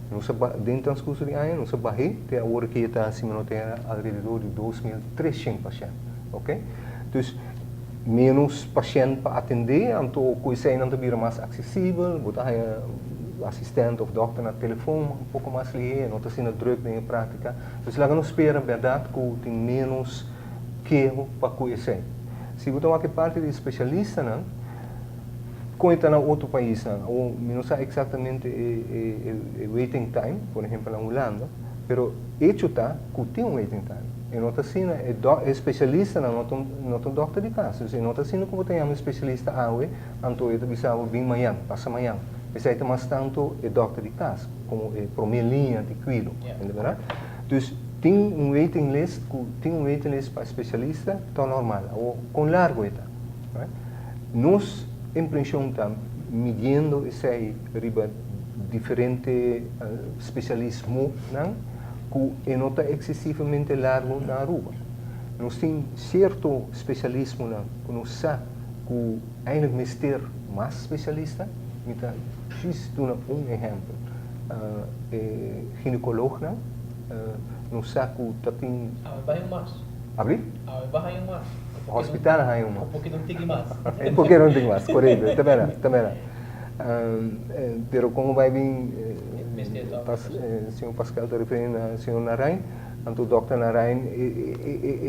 Dentro do transcurso de ano, nossa barriga tem a hora que está acima não tem alrededor de 2.300 pacientes, ok? Então, menos pacientes para atender, então coisa ainda vira mais acessível, botar assistente ou doctor na telefone, um pouco mais ligeiro, não está sendo druk na prática. Então, lá não espera, verdade, que tem menos que para conhecer. Se você tomar parte de especialista, não, quando está em outro país, ou não sei exatamente o waiting time, por exemplo, na Holanda, mas hecho está que tem um waiting time. E não está sendo especialista, não é doctor de casa. E não está sendo como tem um especialista AUE, então ele bisa vir amanhã, passa amanhã. Esse aí mais tanto é doctor de casa, como é primeira linha de cuidado, verdade? Então, tem um waiting list para especialista, está normal, ou com largo está. Nós impressão está medindo esse riba diferente especialismo, não? Que não está excessivamente largo na rua. Nós temos certo especialismo que nós sabemos que ainda mister mais especialista, então justo um exemplo, ginecólogo, nós sabemos que tem. Vai mais. Abri? Vai mais. Hospital hay uma. Porque não tem mais. Porque não tem mais, correto, também. Pero como vai vir, senhor Pascal está referindo ao senhor Narain, então o Dr. Narain,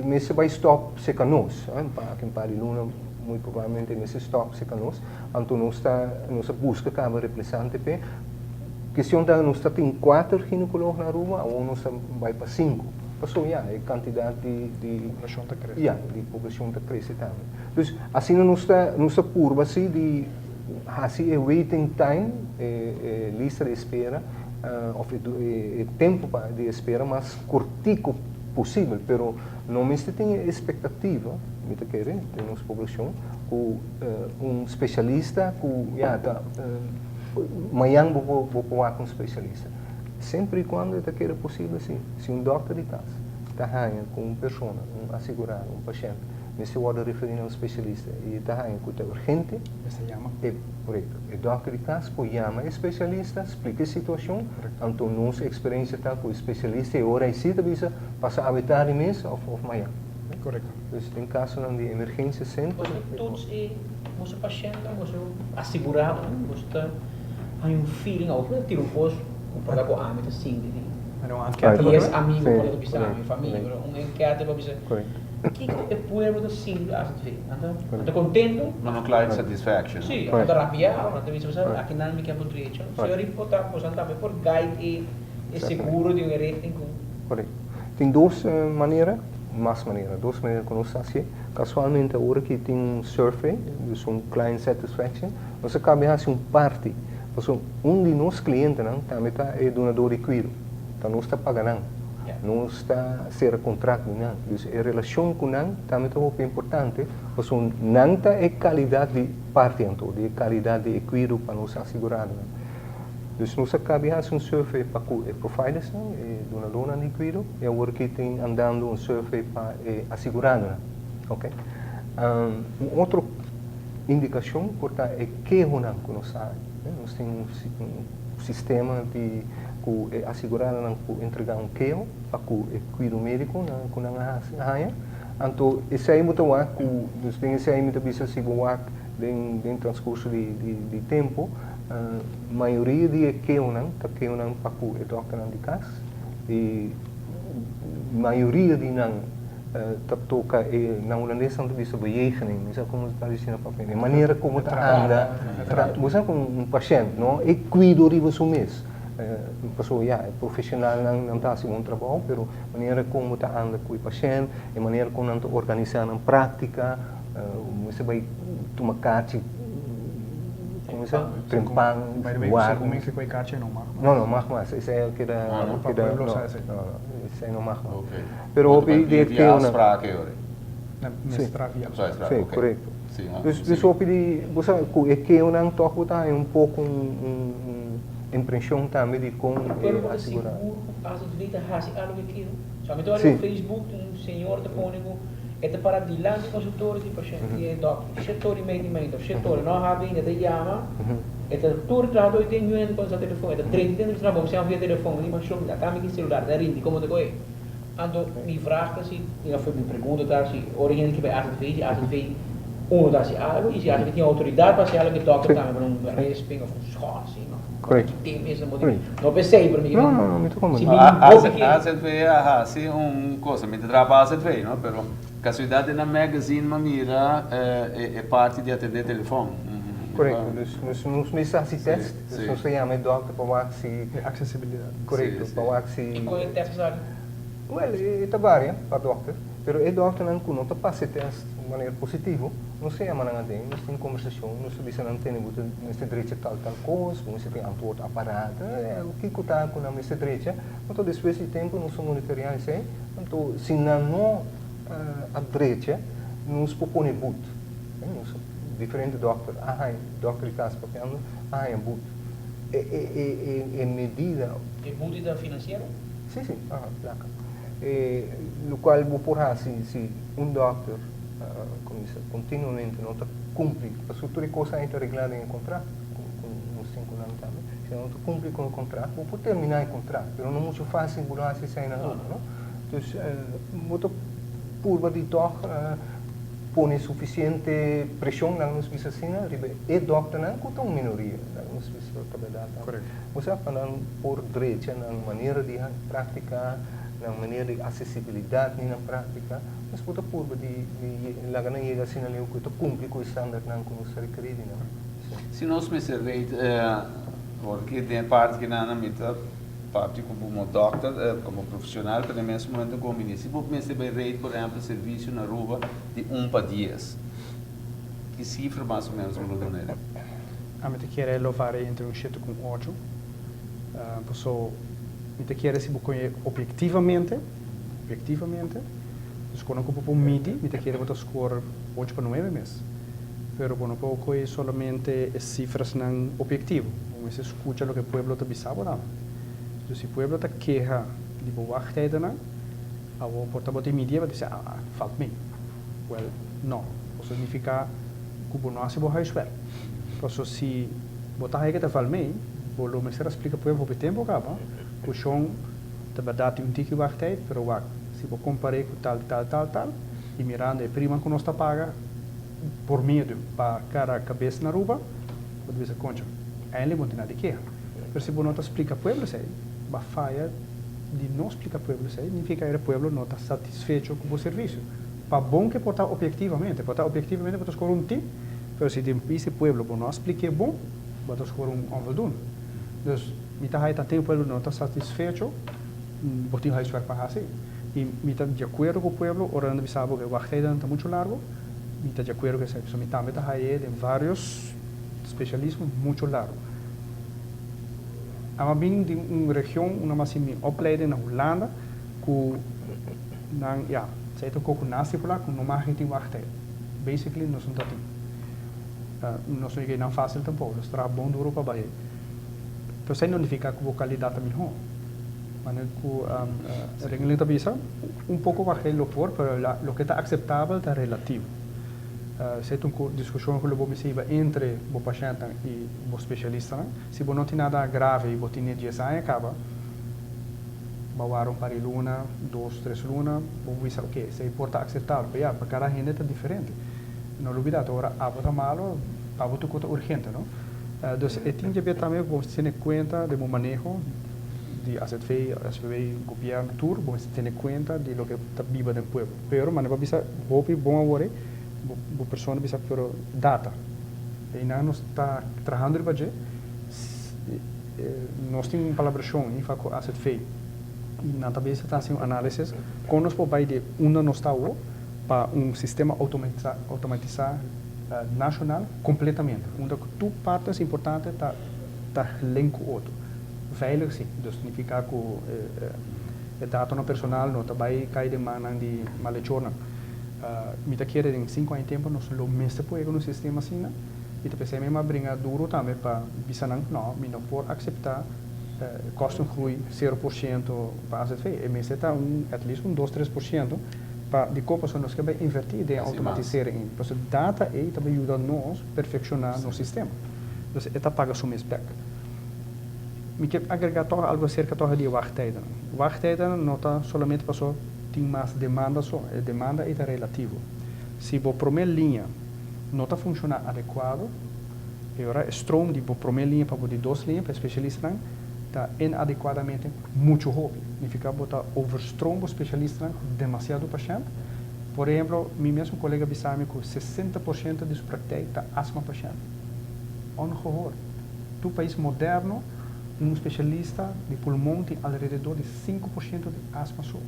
mas vai stop se conosco, aqui em Pariluna, muito provavelmente nesse stop se conosco, então nós busca cada representante, que se nós tem 4 ginecólogos na rua, ou nós vai para 5. Passou, a quantidade de população está crescendo. De população está crescendo também. Então, assim não está curva assim de assim é waiting time, lista de espera, tempo de espera mais curtico possível, pero não me tem expectativa, me te querem, de nossa população, com especialista, com amanhã vou falar com um especialista. Sempre e quando é possível, sim. Se um doctor de casa está com uma pessoa, um assegurado, um paciente, nesse hora referir a um especialista e está com é urgente, correto. O doctor de casa chama o especialista, explica a situação, então nossa experiência está com o especialista e hora e cita bisa passar a metade mês ou amanhã. Correto. Então, tem caso de emergência sempre. Todos você paciente, você assegurado, você tem um feeling, ou tira um posto, para com a amiga sim, e esse amigo para o bisa, minha família, enquete para bisa. Que é puedo sim, ando contento. Não client satisfaction. Sim, ando rabiado, ando bisa aqui não me quer por trecho. Se eu reportar, posso andar por guide e seguro de rating com. Correto. Tem duas maneiras que nós fazemos. Casualmente, agora que tem um survey, um client satisfaction, nós acabamos de fazer parte. De nossos clientes também é donador de cuidado. Então, nós está pagando. Não está a ser contrato. Então, a relação com nós também é muito importante. Porque não é qualidade de parte, de qualidade de cuidado para nós assegurar. Então, nós acabamos de fazer um survey para providers, donador de cuidado, e agora que tem andando um survey para assegurado. Ok? Outra indicação é que nós sabemos. Nós temos um sistema de assegurar entregar um queiro para o cuidado médico na área. Então, esse aí muito bom, nós temos esse aí muito bem se em transcurso de tempo, a maioria de queiro para o doctor de casa e a maioria de toca na holandesa não tem bejegening, não como está dizendo para a maneira como está anda, você com um paciente, não é cuidado de você mesmo, pessoa é profissional não está assim um trabalho, mas a maneira como está anda com o paciente, a maneira como está organizando a prática, você vai tomar carta, como se trempar, voar, como é que vai carta não marca? Não mais, isso é que era, não marca. Pero hopi de que una spraak hoor. Sim, correto. Dus hopi de você que eu não toco tá um pouco impressão também de como assegurar. As vida hasi algo aquilo. Somente olha no Facebook um senhor de pônico é para dilante consultor de paciente e doctor, setor e medicamento, setor não há ainda de chama Então, tudo trabalho eu tenho um com o telefone, então 30 anos trabalho sem via telefone, mas eu da câmera que celular da rinde como de coi. Ando me vragen se, eu fui me pergunta tá se origem que vai AZV da se algo e se acha que tem autoridade para se algo que toca também para um resping of school assim, não. Correto. Tem mesmo motivo. Não pensei para mim. Não, me tocou muito. AZV assim coisa, me trabalha AZV, não? Pero casualidade na magazine mamira é parte de atender telefone. Correto, nos necessitamos, nós chamamos doctor para que Acessibilidade. correto, para que E qual é o teste sabe? Well, é varia para doctor, pero o doctor não está passa teste de maneira positiva, não sei a maneira de, nós temos conversação, nós sabemos não tem muito nesse direito tal coisa, nós tem antwoord aparato, o que está com a nesse direito, então depois de tempo nós somos monitoreando isso, então se não a direita, nós propõe boot, diferente doctor, doctor de casa porque é boot, é medida. É boot da financeira? Sim, placa. No qual vou porrar se doctor continuamente não está cumpre, a sua coisa é arreglada em contrato, com os 5 anos também, se não cumpre com o contrato, vou terminar o contrato, mas não é muito fácil burlar se sai na rua, não? Então, muito curva de toque, põe suficiente pressão na nossa piscina, e doctor não é uma minoria na nossa piscina. Correto. Você falando por direito, na maneira de praticar, na maneira de acessibilidade na prática, mas puta curva de lá não chega assim ali o que cumpre com o standard não como se requer, não. Se nós me servei porque tem parte que na mita parte como doctor, como profissional, para nesse momento como ministro, vou me rate, por exemplo, serviço na rua de 1 para 10. Que cifra mais ou menos vou dar? A mim te quer levar entre 7 com 8. Pessoa me te quer se conhecer objetivamente, quando eu vou medir, me te quer botar score 8 para 9 meses. Pero quando eu conheço solamente as cifras não objetivo, você escuta o que o povo está pensando, não. Então, se o povo está queja de boa wachtijden, a o porta-bote media vai dizer, falta me. Well, não. Isso significa que o não se vai huiswerk. Então, se botar aí que está falta me, vou me ser explicar para o povo o tempo acaba, o chão te verdade tique wachttijd, pero wacht. Se vou comparar com tal, e mirando é prima que nós está paga por medo para cada cabeça na rua, vou dizer concha, ainda não tem nada de queja. Mas se você não explica para o povo, a falha de não explicar para o povo, significa que o povo não está satisfeito com o serviço. Para bom que pode estar objetivamente pode escolher um tipo, mas se esse povo não explica bom, pode escolher um voldoende. Então, se tem o povo não está satisfeito, pode ter que para assim. E está de acordo com o povo, orando de saber que o wachttijd está muito largo, está de acordo que isso está em vários especialismos muito largo. Há de uma região, uma opleiding na Holanda, que se é um pouco nasce por lá, que não mais tem wachttijd. Basically, nós não temos. Nós não é fácil tampouco, nós trabalhamos bom duro para baixo. Então, sem notificar que a qualidade é melhor. Mas a regra está bisa, pouco wachttijd lo por, mas o que está aceitável está relativo. Se é uma discussão que eu vou entre o paciente e o especialista, se você não tem nada grave e você tem 10 anos, acaba, vai um par de luna, 2, 3 luna, vou dizer, ok, se importa aceitável, para cada gente é diferente. Não olvida, agora, algo malo, algo que é urgente, não? Então, tem que ver também, você tem conta do manejo de AZV, SPV, governo, tudo, você tem conta de lo que está vivo no povo. Pero, mas não precisa, bom agora, a pessoa precisa ter data. E nós está trabalhando para isso. Nós temos uma colaboração com a AZV. E nós também estamos fazendo análises. Quando nós podemos de onde nós estamos para sistema automatizado nacional completamente. Onde tu partes importantes está linkado com o outro. Veilig sim. Então, significa que o dado personal não também cai de mão de malechorna. Me está querendo em 5 anos de tempo, nós lo mesmo põe no sistema assim, e depois é mesmo brincar duro também para bisa não, me não pode aceitar custo inclui 0% para a ZV, e mesmo está at least 2-3% para de copas nós que vai invertir de automatizar em, porque data aí também ajuda nós a perfeccionar no sistema. Dus esta paga su mes back. Me quero agregar toch algo acerca toch de wachttijden. Wachttijden nota solamente passou tem mais demanda só. A demanda é relativo. Se a primeira linha não está funcionando adequado, agora stroom de a primeira linha para de duas linhas para especialistas está inadequadamente muito hobby. Significa botar overstroom para especialistas demasiado paciente. Por exemplo, meu mesmo colega bisame com 60% de sua prática está asma paciente. Ongehoord. No país moderno, especialista de pulmão tem alrededor de 5% de asma só.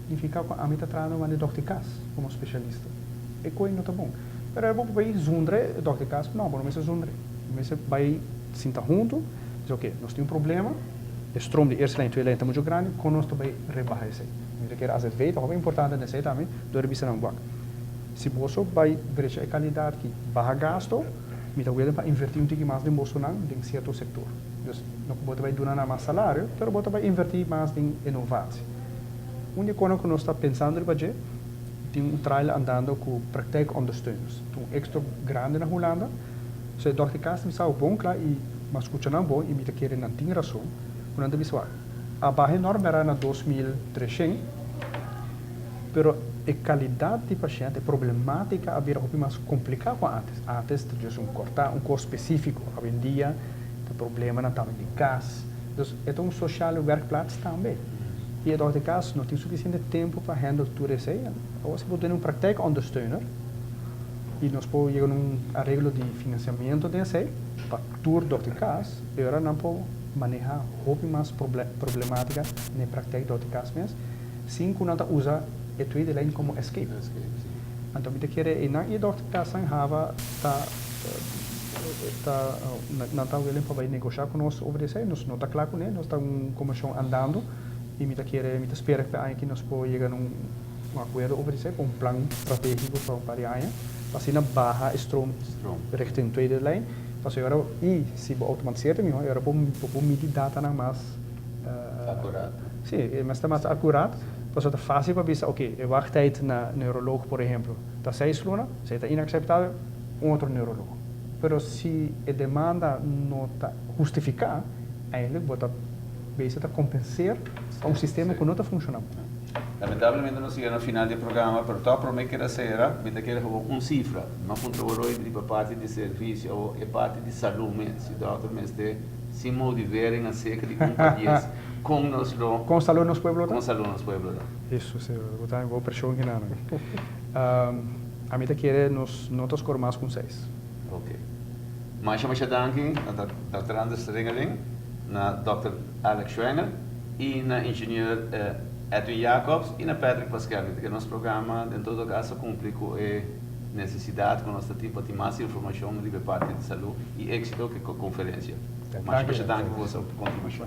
Significa que a mim está tratando de Dr. Cas como especialista. É coisa não está bom. Mas é bom para ir zundre, Dr. Cas, não, não é zundre. Mas vai sentar junto, diz, ok, nós temos problema, o stroom de eerste lijn, tweede lijn está muito grande, conosco vai rebaixar isso. Mas que as weet, é importante nesse também, door de não guac. Se você vai ver a qualidade que baixa gasto, me está para invertir um pouquinho mais de bolso em certo setor. Então, não pode vai donar mais salário, mas pode vai invertir mais em inovação. Onde quando nós estamos pensando em budget, tem trial andando com praktijkondersteuners. Um extra grande na Holanda. Se eu dacht, Cas me saiu bom, claro, e mas escutando bom, e me está querendo não tem razão. Quando eu disse, a barra enorme era na 2300, pero a qualidade de paciente, a problemática havia um pouco mais complicada com antes. Antes, tinha um curso específico. Hoje em dia, tem problema na tabela de gas. Então, é um social workplaats também. E in de caso não tem suficiente tempo para handle tudo isso. Ou se pode ter praktijkondersteuner e nós podemos chegar a arreglo de financiamento desse para tudo de caso, e agora não pode manejar muito mais problemática na prática de caso mesmo, sem que não usa a tweede lijn como escape. Então, eu quero que na de caso não está willing para negociar conosco sobre isso, nós não está claro com ele, nós estamos como andando. E me espera que nós podemos chegar a acordo over isso, um plano estratégico para a área, para assim barra stroom richting tweede lijn. Para agora se automatiseert me, agora podemos medir data mais accurato. Sim, mas está mais accurato. Para é fácil para ver, ok, a wachttijd na neurologo, por exemplo, está 6 lunas, se está inaceitável, outro neurologo. Mas se a demanda não está justificada, eigenlijk wordt dat bezig te compensar um sistema que não está funcionando. Lamentavelmente não chegamos no final do programa, mas só para mim que era será, me quero cifra, não controlo de parte de serviço ou a parte de saúde, se o doutor me está se motivarem acerca de companhias com nós com saúde nos pueblos. Com saúde nos pueblos. Isso, sim, vou dar uma pressão que não. A mim quer nos notas cor mais com 6. Ok. Mais danke na Dr. Anders Ringeling, na Dr. Alex Schwenger e na engenheiro Edwin Jacobs e na Patrick Pascal, que nosso programa, em todo caso, cumpre com a necessidade que nós temos de mais informação sobre a parte de saúde e êxito que a conferência. Mas danke por sua contribuição.